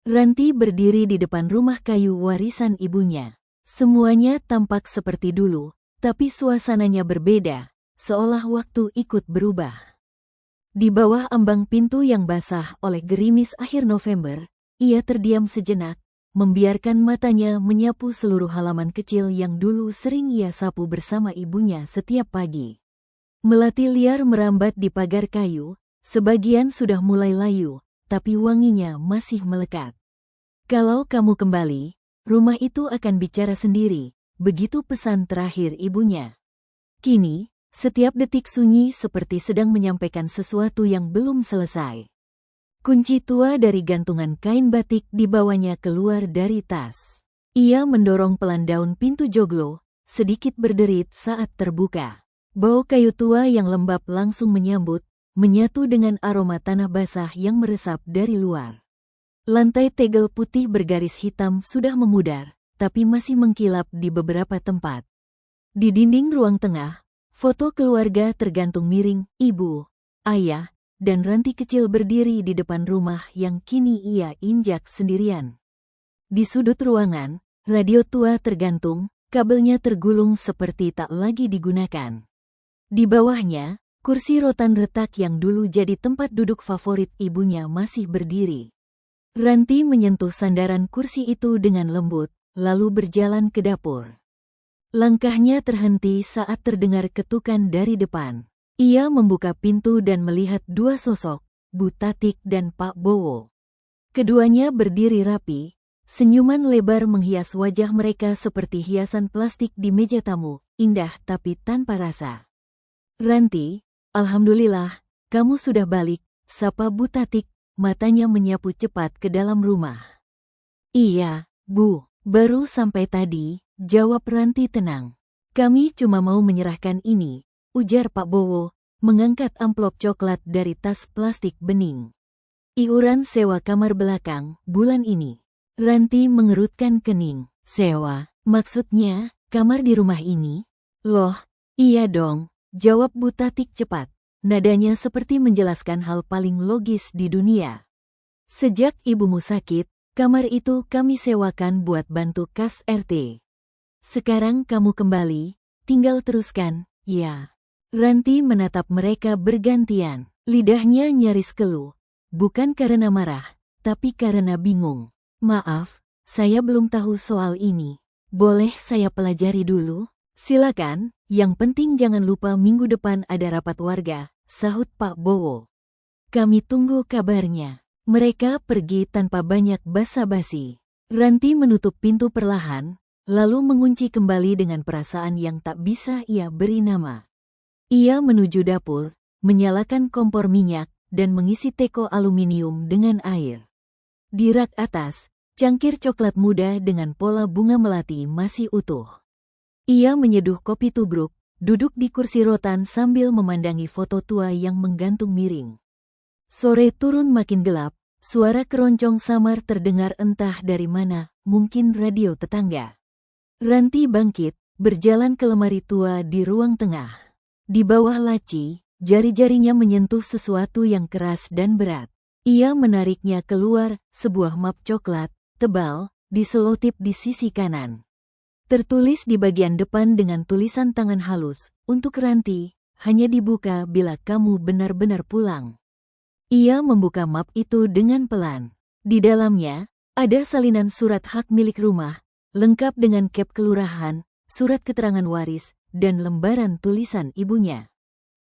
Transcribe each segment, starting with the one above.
Ranti berdiri di depan rumah kayu warisan ibunya. Semuanya tampak seperti dulu, tapi suasananya berbeda, seolah waktu ikut berubah. Di bawah ambang pintu yang basah oleh gerimis akhir November, ia terdiam sejenak, membiarkan matanya menyapu seluruh halaman kecil yang dulu sering ia sapu bersama ibunya setiap pagi. Melati liar merambat di pagar kayu, sebagian sudah mulai layu, tapi wanginya masih melekat. Kalau kamu kembali, rumah itu akan bicara sendiri, begitu pesan terakhir ibunya. Kini, setiap detik sunyi seperti sedang menyampaikan sesuatu yang belum selesai. Kunci tua dari gantungan kain batik dibawanya keluar dari tas. Ia mendorong pelan daun pintu joglo, sedikit berderit saat terbuka. Bau kayu tua yang lembab langsung menyambut, menyatu dengan aroma tanah basah yang meresap dari luar. Lantai tegel putih bergaris hitam sudah memudar, tapi masih mengkilap di beberapa tempat. Di dinding ruang tengah, foto keluarga tergantung miring, ibu, ayah, dan Ranti kecil berdiri di depan rumah yang kini ia injak sendirian. Di sudut ruangan, radio tua tergantung, kabelnya tergulung seperti tak lagi digunakan. Di bawahnya, kursi rotan retak yang dulu jadi tempat duduk favorit ibunya masih berdiri. Ranti menyentuh sandaran kursi itu dengan lembut, lalu berjalan ke dapur. Langkahnya terhenti saat terdengar ketukan dari depan. Ia membuka pintu dan melihat dua sosok, Bu Tatik dan Pak Bowo. Keduanya berdiri rapi, senyuman lebar menghias wajah mereka seperti hiasan plastik di meja tamu, indah tapi tanpa rasa. Ranti, alhamdulillah, kamu sudah balik, sapa Bu Tatik, matanya menyapu cepat ke dalam rumah. Iya, Bu, baru sampai tadi, jawab Ranti tenang. Kami cuma mau menyerahkan ini, ujar Pak Bowo, mengangkat amplop coklat dari tas plastik bening. Iuran sewa kamar belakang, bulan ini. Ranti mengerutkan kening. Sewa, maksudnya, kamar di rumah ini? Loh, iya dong. Jawab Bu Tatik cepat, nadanya seperti menjelaskan hal paling logis di dunia. Sejak ibumu sakit, kamar itu kami sewakan buat bantu kas RT. Sekarang kamu kembali, tinggal teruskan, ya. Ranti menatap mereka bergantian, lidahnya nyaris keluh, bukan karena marah, tapi karena bingung. Maaf, saya belum tahu soal ini. Boleh saya pelajari dulu? Silakan, yang penting jangan lupa minggu depan ada rapat warga, sahut Pak Bowo. Kami tunggu kabarnya. Mereka pergi tanpa banyak basa-basi. Ranti menutup pintu perlahan, lalu mengunci kembali dengan perasaan yang tak bisa ia beri nama. Ia menuju dapur, menyalakan kompor minyak, dan mengisi teko aluminium dengan air. Di rak atas, cangkir coklat muda dengan pola bunga melati masih utuh. Ia menyeduh kopi tubruk, duduk di kursi rotan sambil memandangi foto tua yang menggantung miring. Sore turun makin gelap, suara keroncong samar terdengar entah dari mana, mungkin radio tetangga. Ranti bangkit, berjalan ke lemari tua di ruang tengah. Di bawah laci, jari-jarinya menyentuh sesuatu yang keras dan berat. Ia menariknya keluar, sebuah map coklat, tebal, diselotip di sisi kanan. Tertulis di bagian depan dengan tulisan tangan halus, untuk Ranti, hanya dibuka bila kamu benar-benar pulang. Ia membuka map itu dengan pelan. Di dalamnya, ada salinan surat hak milik rumah, lengkap dengan cap kelurahan, surat keterangan waris, dan lembaran tulisan ibunya.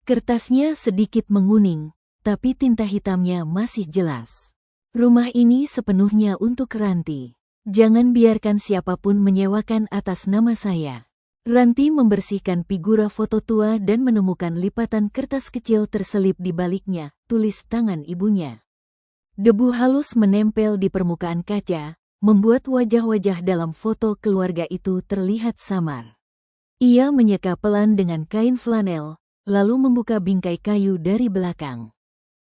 Kertasnya sedikit menguning, tapi tinta hitamnya masih jelas. Rumah ini sepenuhnya untuk Ranti. Jangan biarkan siapapun menyewakan atas nama saya. Ranti membersihkan figura foto tua dan menemukan lipatan kertas kecil terselip di baliknya, tulis tangan ibunya. Debu halus menempel di permukaan kaca, membuat wajah-wajah dalam foto keluarga itu terlihat samar. Ia menyeka pelan dengan kain flanel, lalu membuka bingkai kayu dari belakang.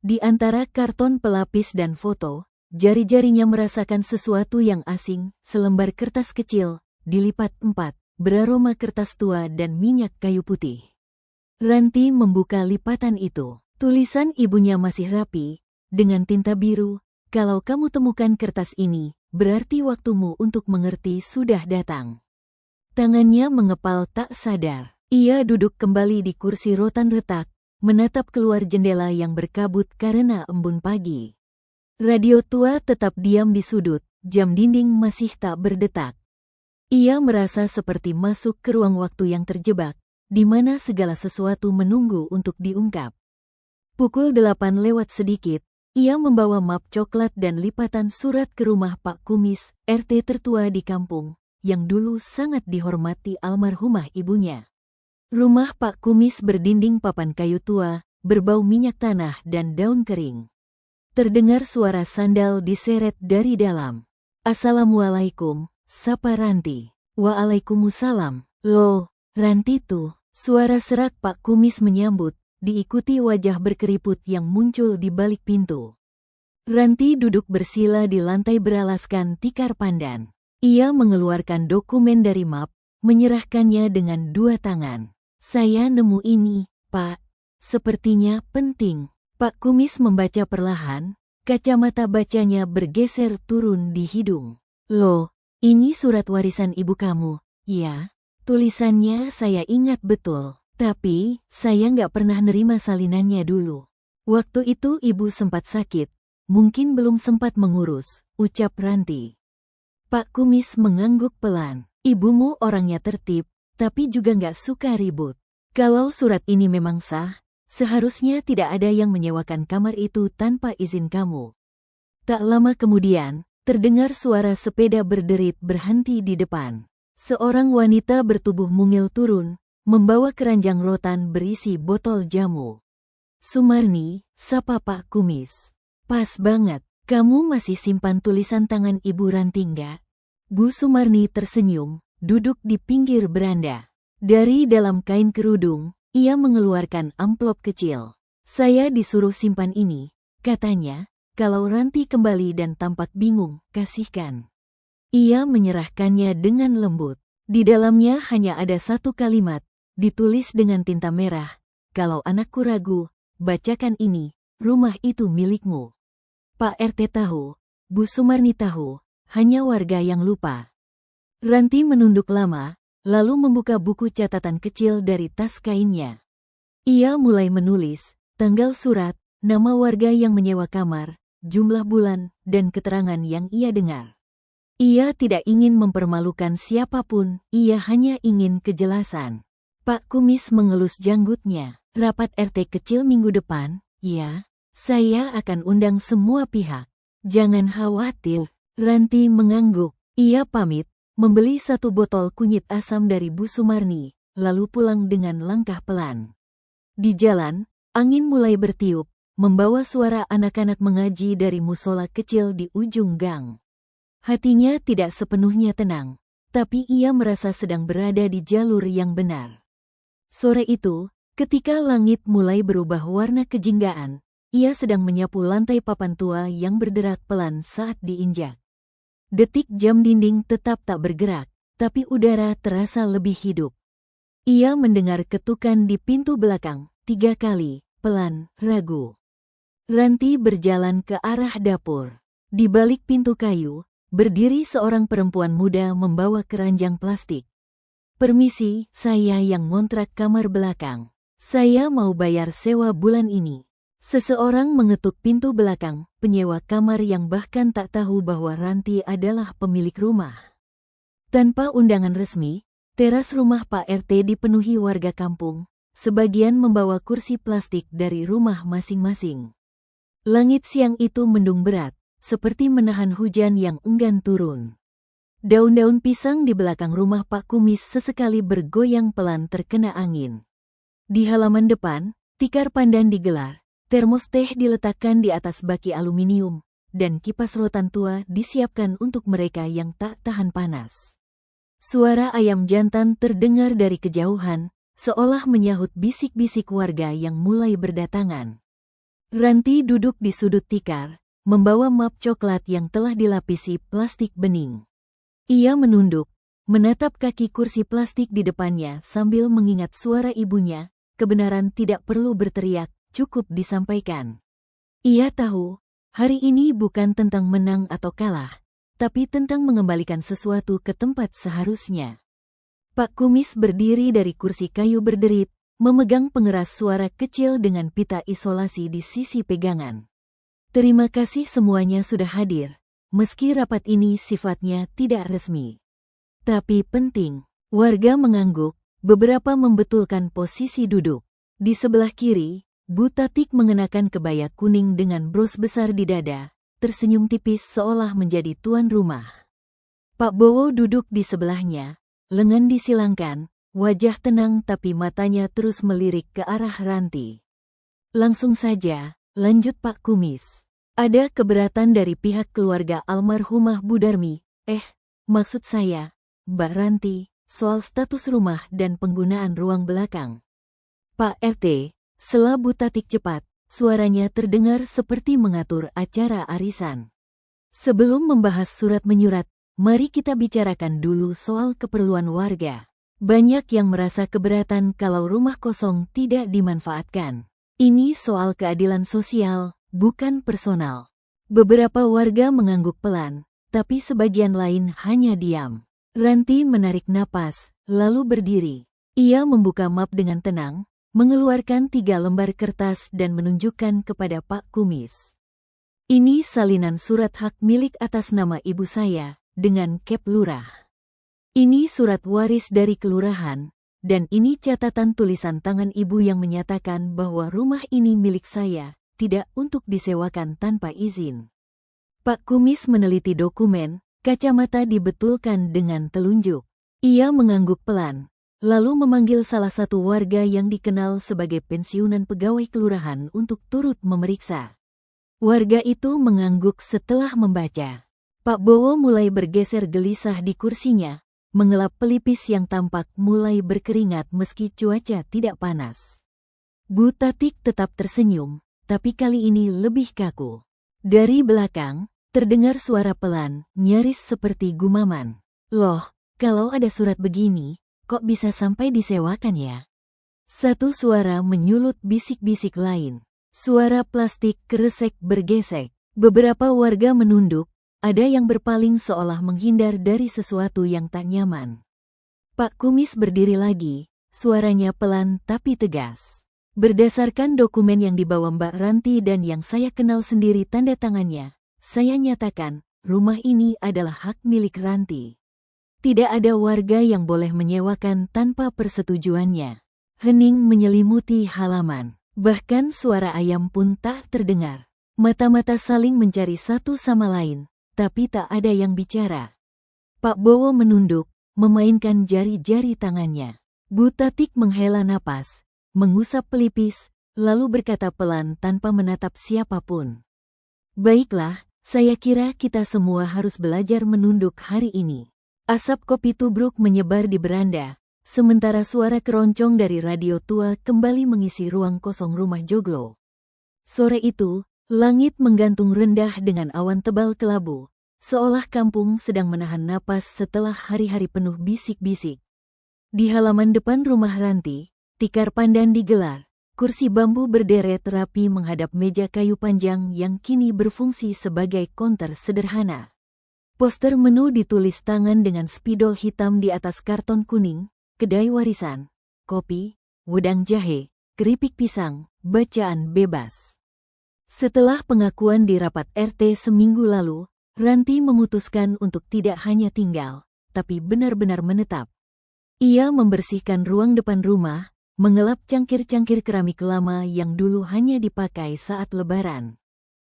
Di antara karton pelapis dan foto, jari-jarinya merasakan sesuatu yang asing, selembar kertas kecil, dilipat 4, beraroma kertas tua dan minyak kayu putih. Ranti membuka lipatan itu. Tulisan ibunya masih rapi, dengan tinta biru, kalau kamu temukan kertas ini, berarti waktumu untuk mengerti sudah datang. Tangannya mengepal tak sadar. Ia duduk kembali di kursi rotan retak, menatap keluar jendela yang berkabut karena embun pagi. Radio tua tetap diam di sudut, jam dinding masih tak berdetak. Ia merasa seperti masuk ke ruang waktu yang terjebak, di mana segala sesuatu menunggu untuk diungkap. Pukul 8 lewat sedikit, ia membawa map coklat dan lipatan surat ke rumah Pak Kumis, RT tertua di kampung, yang dulu sangat dihormati almarhumah ibunya. Rumah Pak Kumis berdinding papan kayu tua, berbau minyak tanah dan daun kering. Terdengar suara sandal diseret dari dalam. "Assalamualaikum," sapa Ranti. "Waalaikumsalam." "Loh, Ranti tuh." Suara serak Pak Kumis menyambut, diikuti wajah berkeriput yang muncul di balik pintu. Ranti duduk bersila di lantai beralaskan tikar pandan. Ia mengeluarkan dokumen dari map, menyerahkannya dengan dua tangan. "Saya nemu ini, Pak. Sepertinya penting." Pak Kumis membaca perlahan, kacamata bacanya bergeser turun di hidung. "Loh, ini surat warisan ibu kamu, ya? Tulisannya saya ingat betul, tapi saya nggak pernah nerima salinannya dulu. Waktu itu ibu sempat sakit, mungkin belum sempat mengurus," ucap Ranti. Pak Kumis mengangguk pelan. "Ibumu orangnya tertib, tapi juga nggak suka ribut. Kalau surat ini memang sah, seharusnya tidak ada yang menyewakan kamar itu tanpa izin kamu." Tak lama kemudian, terdengar suara sepeda berderit berhenti di depan. Seorang wanita bertubuh mungil turun, membawa keranjang rotan berisi botol jamu. "Sumarni," sapa Pak Kumis. "Pas banget, kamu masih simpan tulisan tangan Ibu Ranti nggak?" Bu Sumarni tersenyum, duduk di pinggir beranda. Dari dalam kain kerudung, ia mengeluarkan amplop kecil. "Saya disuruh simpan ini," katanya, "kalau Ranti kembali dan tampak bingung, kasihkan." Ia menyerahkannya dengan lembut. Di dalamnya hanya ada satu kalimat, ditulis dengan tinta merah, "Kalau anakku ragu, bacakan ini, rumah itu milikmu." Pak RT tahu, Bu Sumarni tahu, hanya warga yang lupa. Ranti menunduk lama, lalu membuka buku catatan kecil dari tas kainnya. Ia mulai menulis, tanggal surat, nama warga yang menyewa kamar, jumlah bulan, dan keterangan yang ia dengar. Ia tidak ingin mempermalukan siapapun, ia hanya ingin kejelasan. Pak Kumis mengelus janggutnya. "Rapat RT kecil minggu depan, ya? Saya akan undang semua pihak. Jangan khawatir." Ranti mengangguk. Ia pamit, membeli satu botol kunyit asam dari Bu Sumarni, lalu pulang dengan langkah pelan. Di jalan, angin mulai bertiup, membawa suara anak-anak mengaji dari musola kecil di ujung gang. Hatinya tidak sepenuhnya tenang, tapi ia merasa sedang berada di jalur yang benar. Sore itu, ketika langit mulai berubah warna kejinggaan, ia sedang menyapu lantai papan tua yang berderak pelan saat diinjak. Detik jam dinding tetap tak bergerak, tapi udara terasa lebih hidup. Ia mendengar ketukan di pintu belakang, 3 kali, pelan, ragu. Ranti berjalan ke arah dapur. Di balik pintu kayu, berdiri seorang perempuan muda membawa keranjang plastik. "Permisi, saya yang ngontrak kamar belakang. Saya mau bayar sewa bulan ini." Seseorang mengetuk pintu belakang, penyewa kamar yang bahkan tak tahu bahwa Ranti adalah pemilik rumah. Tanpa undangan resmi, teras rumah Pak RT dipenuhi warga kampung, sebagian membawa kursi plastik dari rumah masing-masing. Langit siang itu mendung berat, seperti menahan hujan yang enggan turun. Daun-daun pisang di belakang rumah Pak Kumis sesekali bergoyang pelan terkena angin. Di halaman depan, tikar pandan digelar. Termos teh diletakkan di atas baki aluminium, dan kipas rotan tua disiapkan untuk mereka yang tak tahan panas. Suara ayam jantan terdengar dari kejauhan, seolah menyahut bisik-bisik warga yang mulai berdatangan. Ranti duduk di sudut tikar, membawa map coklat yang telah dilapisi plastik bening. Ia menunduk, menatap kaki kursi plastik di depannya sambil mengingat suara ibunya, kebenaran tidak perlu berteriak, cukup disampaikan. Ia tahu, Hari ini bukan tentang menang atau kalah, tapi tentang mengembalikan sesuatu ke tempat seharusnya. Pak Kumis berdiri dari kursi kayu berderit, memegang pengeras suara kecil dengan pita isolasi di sisi pegangan. Terima kasih semuanya sudah hadir, meski rapat ini sifatnya tidak resmi. Tapi penting, warga mengangguk, beberapa membetulkan posisi duduk. Di sebelah kiri, Bu Tatik mengenakan kebaya kuning dengan bros besar di dada, tersenyum tipis seolah menjadi tuan rumah. Pak Bowo duduk di sebelahnya, lengan disilangkan, wajah tenang tapi matanya terus melirik ke arah Ranti. Langsung saja, lanjut Pak Kumis. Ada keberatan dari pihak keluarga almarhumah Bu Darmi, maksud saya, Mbak Ranti, soal status rumah dan penggunaan ruang belakang. Pak RT, sela Bu Tatik cepat, suaranya terdengar seperti mengatur acara arisan. Sebelum membahas surat menyurat, mari kita bicarakan dulu soal keperluan warga. Banyak yang merasa keberatan kalau rumah kosong tidak dimanfaatkan. Ini soal keadilan sosial, bukan personal. Beberapa warga mengangguk pelan, tapi sebagian lain hanya diam. Ranti menarik napas, lalu berdiri. Ia membuka map dengan tenang, mengeluarkan 3 lembar kertas dan menunjukkan kepada Pak Kumis. Ini salinan surat hak milik atas nama ibu saya, dengan Kep Lurah. Ini surat waris dari kelurahan, dan ini catatan tulisan tangan ibu yang menyatakan bahwa rumah ini milik saya, tidak untuk disewakan tanpa izin. Pak Kumis meneliti dokumen, kacamata dibetulkan dengan telunjuk. Ia mengangguk pelan, lalu memanggil salah satu warga yang dikenal sebagai pensiunan pegawai kelurahan untuk turut memeriksa. Warga itu mengangguk setelah membaca. Pak Bowo mulai bergeser gelisah di kursinya, mengelap pelipis yang tampak mulai berkeringat meski cuaca tidak panas. Bu Tatik tetap tersenyum, tapi kali ini lebih kaku. Dari belakang, terdengar suara pelan, nyaris seperti gumaman. Loh, kalau ada surat begini, kok bisa sampai disewakan ya? Satu suara menyulut bisik-bisik lain. Suara plastik keresek bergesek. Beberapa warga menunduk, ada yang berpaling seolah menghindar dari sesuatu yang tak nyaman. Pak Kumis berdiri lagi, suaranya pelan tapi tegas. Berdasarkan dokumen yang dibawa Mbak Ranti dan yang saya kenal sendiri tanda tangannya, saya nyatakan, rumah ini adalah hak milik Ranti. Tidak ada warga yang boleh menyewakan tanpa persetujuannya. Hening menyelimuti halaman. Bahkan suara ayam pun tak terdengar. Mata-mata saling mencari satu sama lain, tapi tak ada yang bicara. Pak Bowo menunduk, memainkan jari-jari tangannya. Bu Tatik menghela napas, mengusap pelipis, lalu berkata pelan tanpa menatap siapapun. Baiklah, saya kira kita semua harus belajar menunduk hari ini. Asap kopi tubruk menyebar di beranda, sementara suara keroncong dari radio tua kembali mengisi ruang kosong rumah joglo. Sore itu, langit menggantung rendah dengan awan tebal kelabu, seolah kampung sedang menahan napas setelah hari-hari penuh bisik-bisik. Di halaman depan rumah Ranti, tikar pandan digelar, kursi bambu berderet rapi menghadap meja kayu panjang yang kini berfungsi sebagai konter sederhana. Poster menu ditulis tangan dengan spidol hitam di atas karton kuning, kedai warisan, kopi, wedang jahe, keripik pisang, bacaan bebas. Setelah pengakuan di rapat RT seminggu lalu, Ranti memutuskan untuk tidak hanya tinggal, tapi benar-benar menetap. Ia membersihkan ruang depan rumah, mengelap cangkir-cangkir keramik lama yang dulu hanya dipakai saat lebaran.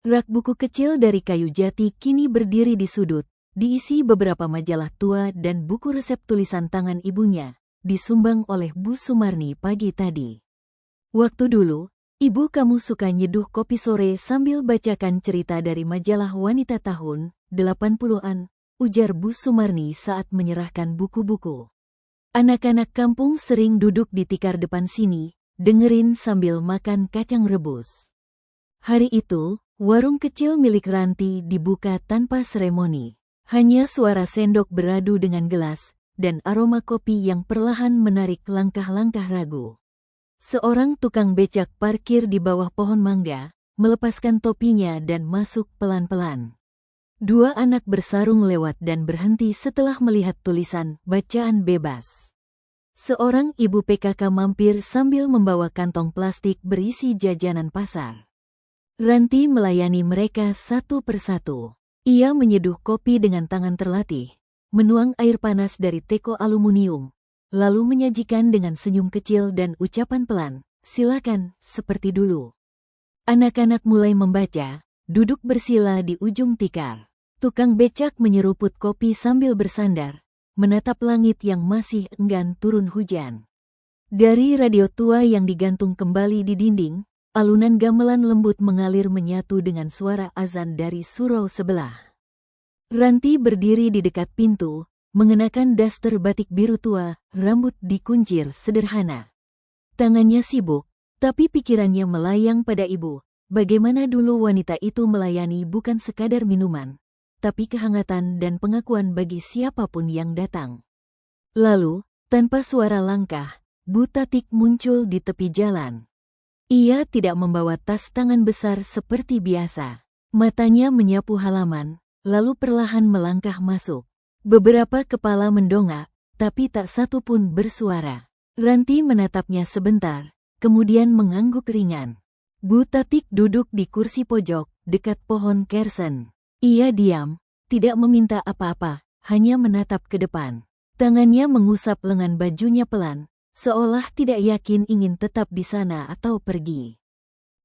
Rak buku kecil dari kayu jati kini berdiri di sudut, diisi beberapa majalah tua dan buku resep tulisan tangan ibunya, disumbang oleh Bu Sumarni pagi tadi. Waktu dulu, ibu kamu suka nyeduh kopi sore sambil bacakan cerita dari majalah wanita tahun 80-an, ujar Bu Sumarni saat menyerahkan buku-buku. Anak-anak kampung sering duduk di tikar depan sini, dengerin sambil makan kacang rebus. Hari itu, warung kecil milik Ranti dibuka tanpa seremoni. Hanya suara sendok beradu dengan gelas, dan aroma kopi yang perlahan menarik langkah-langkah ragu. Seorang tukang becak parkir di bawah pohon mangga, melepaskan topinya dan masuk pelan-pelan. Dua anak bersarung lewat dan berhenti setelah melihat tulisan "Bacaan Bebas". Seorang ibu PKK mampir sambil membawa kantong plastik berisi jajanan pasar. Ranti melayani mereka satu persatu. Ia menyeduh kopi dengan tangan terlatih, menuang air panas dari teko aluminium, lalu menyajikan dengan senyum kecil dan ucapan pelan, "Silakan, seperti dulu." Anak-anak mulai membaca, duduk bersila di ujung tikar. Tukang becak menyeruput kopi sambil bersandar, menatap langit yang masih enggan turun hujan. Dari radio tua yang digantung kembali di dinding, alunan gamelan lembut mengalir menyatu dengan suara azan dari surau sebelah. Ranti berdiri di dekat pintu, mengenakan daster batik biru tua, rambut dikuncir sederhana. Tangannya sibuk, tapi pikirannya melayang pada ibu. Bagaimana dulu wanita itu melayani bukan sekadar minuman, tapi kehangatan dan pengakuan bagi siapapun yang datang. Lalu, tanpa suara langkah, Bu Tatik muncul di tepi jalan. Ia tidak membawa tas tangan besar seperti biasa. Matanya menyapu halaman, lalu perlahan melangkah masuk. Beberapa kepala mendongak, tapi tak satu pun bersuara. Ranti menatapnya sebentar, kemudian mengangguk ringan. Bu Tatik duduk di kursi pojok, dekat pohon kersen. Ia diam, tidak meminta apa-apa, hanya menatap ke depan. Tangannya mengusap lengan bajunya pelan, seolah tidak yakin ingin tetap di sana atau pergi.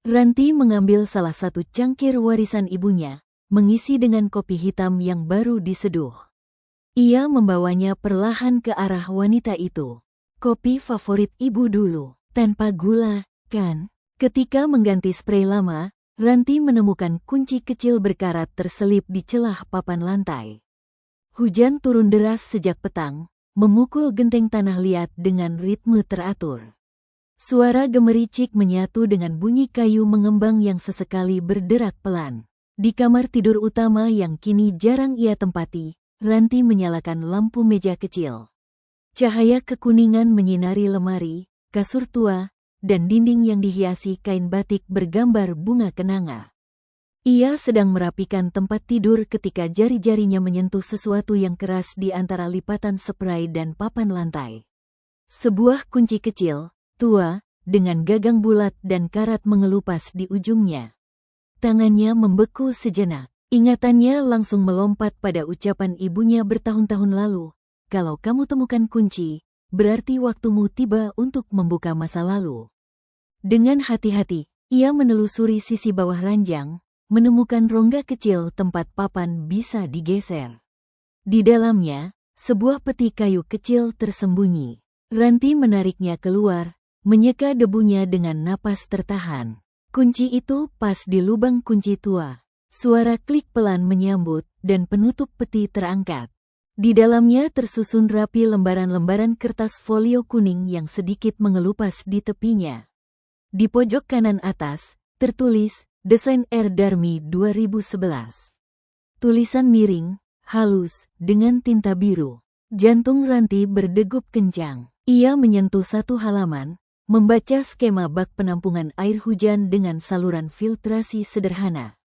Ranti mengambil salah satu cangkir warisan ibunya, mengisi dengan kopi hitam yang baru diseduh. Ia membawanya perlahan ke arah wanita itu. "Kopi favorit ibu dulu, tanpa gula, kan?" Ketika mengganti sprei lama, Ranti menemukan kunci kecil berkarat terselip di celah papan lantai. Hujan turun deras sejak petang, memukul genteng tanah liat dengan ritme teratur. Suara gemericik menyatu dengan bunyi kayu mengembang yang sesekali berderak pelan. Di kamar tidur utama yang kini jarang ia tempati, Ranti menyalakan lampu meja kecil. Cahaya kekuningan menyinari lemari, kasur tua, dan dinding yang dihiasi kain batik bergambar bunga kenanga. Ia sedang merapikan tempat tidur ketika jari-jarinya menyentuh sesuatu yang keras di antara lipatan spray dan papan lantai. Sebuah kunci kecil, tua, dengan gagang bulat dan karat mengelupas di ujungnya. Tangannya membeku sejenak. Ingatannya langsung melompat pada ucapan ibunya bertahun-tahun lalu. "Kalau kamu temukan kunci, berarti waktumu tiba untuk membuka masa lalu." Dengan hati-hati, ia menelusuri sisi bawah ranjang, menemukan rongga kecil tempat papan bisa digeser. Di dalamnya, sebuah peti kayu kecil tersembunyi. Ranti menariknya keluar, menyeka debunya dengan napas tertahan. Kunci itu pas di lubang kunci tua. Suara klik pelan menyambut, dan penutup peti terangkat. Di dalamnya tersusun rapi lembaran-lembaran kertas folio kuning yang sedikit mengelupas di tepinya. Di pojok kanan atas, tertulis, "Desain R. Darmi 2011. Tulisan miring, halus, dengan tinta biru. Jantung Ranti berdegup kencang. Ia menyentuh satu halaman, membaca skema bak penampungan air hujan dengan saluran filtrasi sederhana.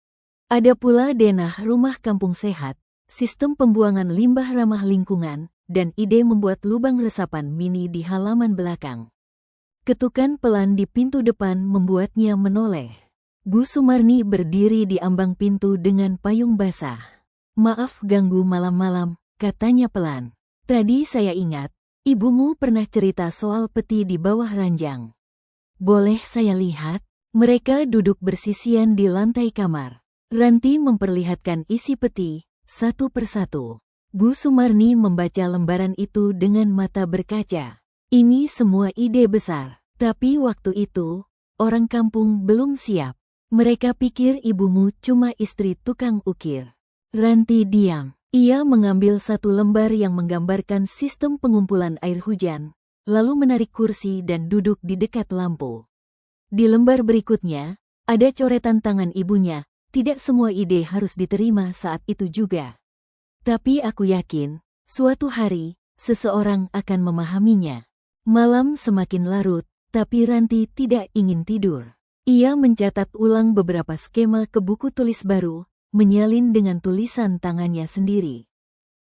Ada pula denah rumah kampung sehat, sistem pembuangan limbah ramah lingkungan, dan ide membuat lubang resapan mini di halaman belakang. Ketukan pelan di pintu depan membuatnya menoleh. Bu Sumarni berdiri di ambang pintu dengan payung basah. "Maaf ganggu malam-malam," katanya pelan. "Tadi saya ingat, ibumu pernah cerita soal peti di bawah ranjang. Boleh saya lihat?" Mereka duduk bersisian di lantai kamar. Ranti memperlihatkan isi peti, satu persatu. Bu Sumarni membaca lembaran itu dengan mata berkaca. Ini semua ide besar, tapi waktu itu, orang kampung belum siap. Mereka pikir ibumu cuma istri tukang ukir. Ranti diam. Ia mengambil satu lembar yang menggambarkan sistem pengumpulan air hujan, lalu menarik kursi dan duduk di dekat lampu. Di lembar berikutnya, ada coretan tangan ibunya. Tidak semua ide harus diterima saat itu juga. Tapi aku yakin, suatu hari, seseorang akan memahaminya. Malam semakin larut, tapi Ranti tidak ingin tidur. Ia mencatat ulang beberapa skema ke buku tulis baru, menyalin dengan tulisan tangannya sendiri.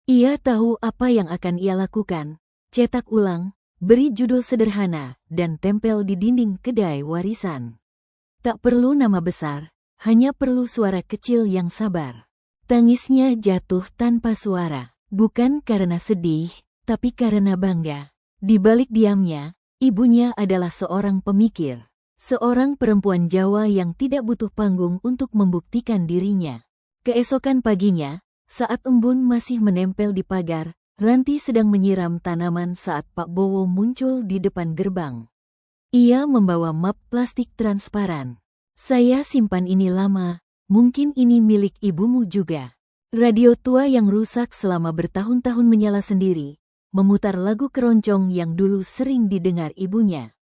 Ia tahu apa yang akan ia lakukan, cetak ulang, beri judul sederhana, dan tempel di dinding kedai warisan. Tak perlu nama besar, hanya perlu suara kecil yang sabar. Tangisnya jatuh tanpa suara, bukan karena sedih, tapi karena bangga. Di balik diamnya, ibunya adalah seorang pemikir. Seorang perempuan Jawa yang tidak butuh panggung untuk membuktikan dirinya. Keesokan paginya, saat embun masih menempel di pagar, Ranti sedang menyiram tanaman saat Pak Bowo muncul di depan gerbang. Ia membawa map plastik transparan. Saya simpan ini lama, mungkin ini milik ibumu juga. Radio tua yang rusak selama bertahun-tahun menyala sendiri, memutar lagu keroncong yang dulu sering didengar ibunya.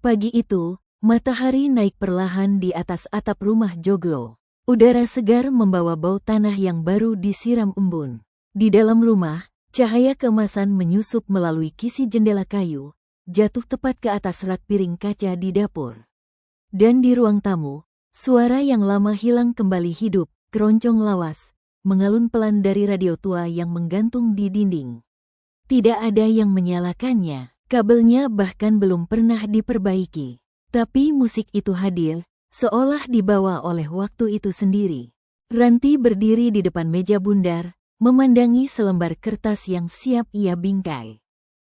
Pagi itu, matahari naik perlahan di atas atap rumah Joglo. Udara segar membawa bau tanah yang baru disiram embun. Di dalam rumah, cahaya keemasan menyusup melalui kisi jendela kayu, jatuh tepat ke atas rak piring kaca di dapur. Dan di ruang tamu, suara yang lama hilang kembali hidup, keroncong lawas, mengalun pelan dari radio tua yang menggantung di dinding. Tidak ada yang menyalakannya, kabelnya bahkan belum pernah diperbaiki. Tapi musik itu hadir, seolah dibawa oleh waktu itu sendiri. Ranti berdiri di depan meja bundar, memandangi selembar kertas yang siap ia bingkai.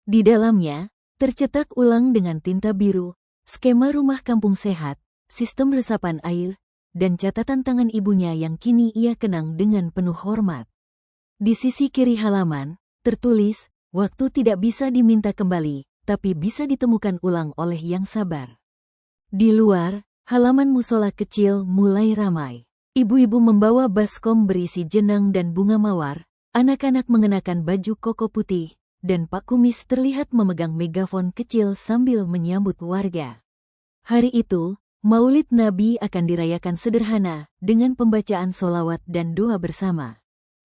Di dalamnya, tercetak ulang dengan tinta biru, skema rumah kampung sehat, sistem resapan air, dan catatan tangan ibunya yang kini ia kenang dengan penuh hormat. Di sisi kiri halaman, tertulis, waktu tidak bisa diminta kembali, tapi bisa ditemukan ulang oleh yang sabar. Di luar, halaman musola kecil mulai ramai. Ibu-ibu membawa baskom berisi jenang dan bunga mawar, anak-anak mengenakan baju koko putih, dan Pak Kumis terlihat memegang megafon kecil sambil menyambut warga. Hari itu, Maulid Nabi akan dirayakan sederhana, dengan pembacaan solawat dan doa bersama.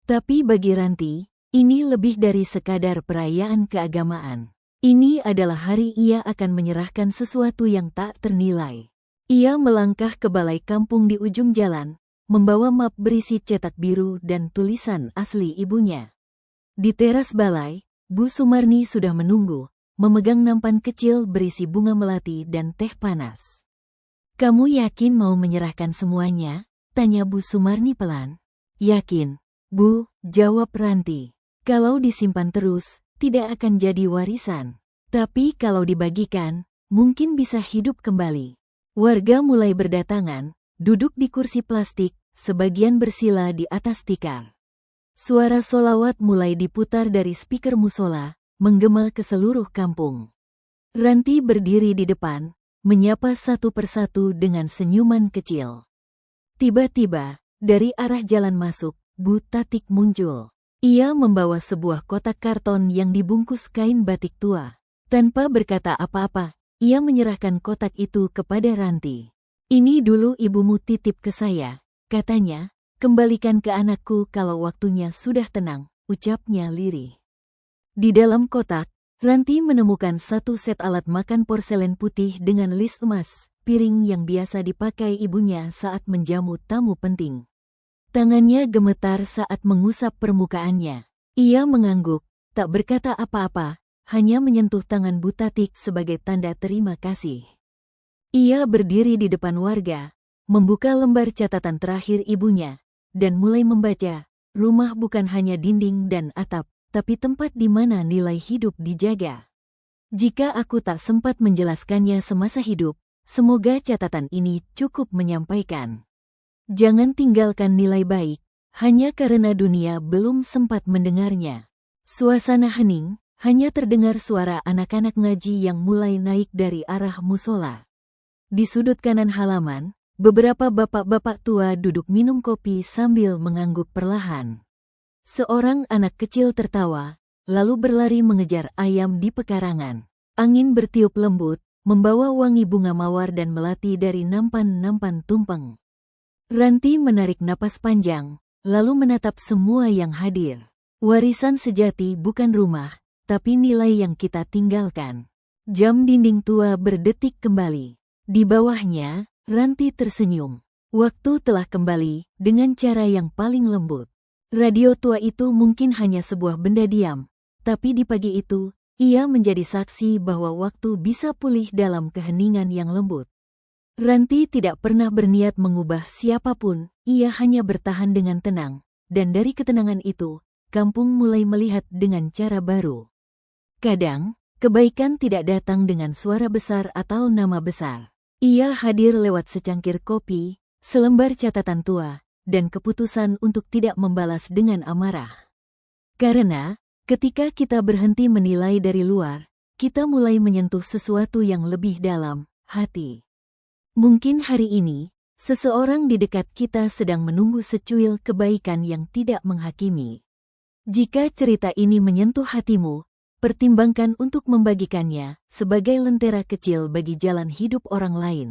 Tapi bagi Ranti, ini lebih dari sekadar perayaan keagamaan. Ini adalah hari ia akan menyerahkan sesuatu yang tak ternilai. Ia melangkah ke balai kampung di ujung jalan, membawa map berisi cetak biru dan tulisan asli ibunya. Di teras balai, Bu Sumarni sudah menunggu, memegang nampan kecil berisi bunga melati dan teh panas. "Kamu yakin mau menyerahkan semuanya?" tanya Bu Sumarni pelan. "Yakin, Bu," jawab Ranti. "Kalau disimpan terus, tidak akan jadi warisan. Tapi kalau dibagikan, mungkin bisa hidup kembali." Warga mulai berdatangan, duduk di kursi plastik, sebagian bersila di atas tikar. Suara solawat mulai diputar dari speaker musola, menggema ke seluruh kampung. Ranti berdiri di depan, menyapa satu persatu dengan senyuman kecil. Tiba-tiba, dari arah jalan masuk, Bu Tatik muncul. Ia membawa sebuah kotak karton yang dibungkus kain batik tua. Tanpa berkata apa-apa, ia menyerahkan kotak itu kepada Ranti. "Ini dulu ibumu titip ke saya," katanya, "kembalikan ke anakku kalau waktunya sudah tenang," ucapnya lirih. Di dalam kotak, Ranti menemukan satu set alat makan porselen putih dengan lis emas, piring yang biasa dipakai ibunya saat menjamu tamu penting. Tangannya gemetar saat mengusap permukaannya. Ia mengangguk, tak berkata apa-apa, hanya menyentuh tangan Bu Tatik sebagai tanda terima kasih. Ia berdiri di depan warga, membuka lembar catatan terakhir ibunya, dan mulai membaca, "Rumah bukan hanya dinding dan atap, tapi tempat di mana nilai hidup dijaga." Jika aku tak sempat menjelaskannya semasa hidup, semoga catatan ini cukup menyampaikan. Jangan tinggalkan nilai baik, hanya karena dunia belum sempat mendengarnya. Suasana hening, hanya terdengar suara anak-anak ngaji yang mulai naik dari arah musola. Di sudut kanan halaman, beberapa bapak-bapak tua duduk minum kopi sambil mengangguk perlahan. Seorang anak kecil tertawa, lalu berlari mengejar ayam di pekarangan. Angin bertiup lembut, membawa wangi bunga mawar dan melati dari nampan-nampan tumpeng. Ranti menarik napas panjang, lalu menatap semua yang hadir. Warisan sejati bukan rumah, tapi nilai yang kita tinggalkan. Jam dinding tua berdetik kembali. Di bawahnya, Ranti tersenyum. Waktu telah kembali dengan cara yang paling lembut. Radio tua itu mungkin hanya sebuah benda diam, tapi di pagi itu, ia menjadi saksi bahwa waktu bisa pulih dalam keheningan yang lembut. Ranti tidak pernah berniat mengubah siapapun, ia hanya bertahan dengan tenang, dan dari ketenangan itu, kampung mulai melihat dengan cara baru. Kadang, kebaikan tidak datang dengan suara besar atau nama besar. Ia hadir lewat secangkir kopi, selembar catatan tua, dan keputusan untuk tidak membalas dengan amarah. Karena, ketika kita berhenti menilai dari luar, kita mulai menyentuh sesuatu yang lebih dalam, hati. Mungkin hari ini, seseorang di dekat kita sedang menunggu secuil kebaikan yang tidak menghakimi. Jika cerita ini menyentuh hatimu, pertimbangkan untuk membagikannya sebagai lentera kecil bagi jalan hidup orang lain.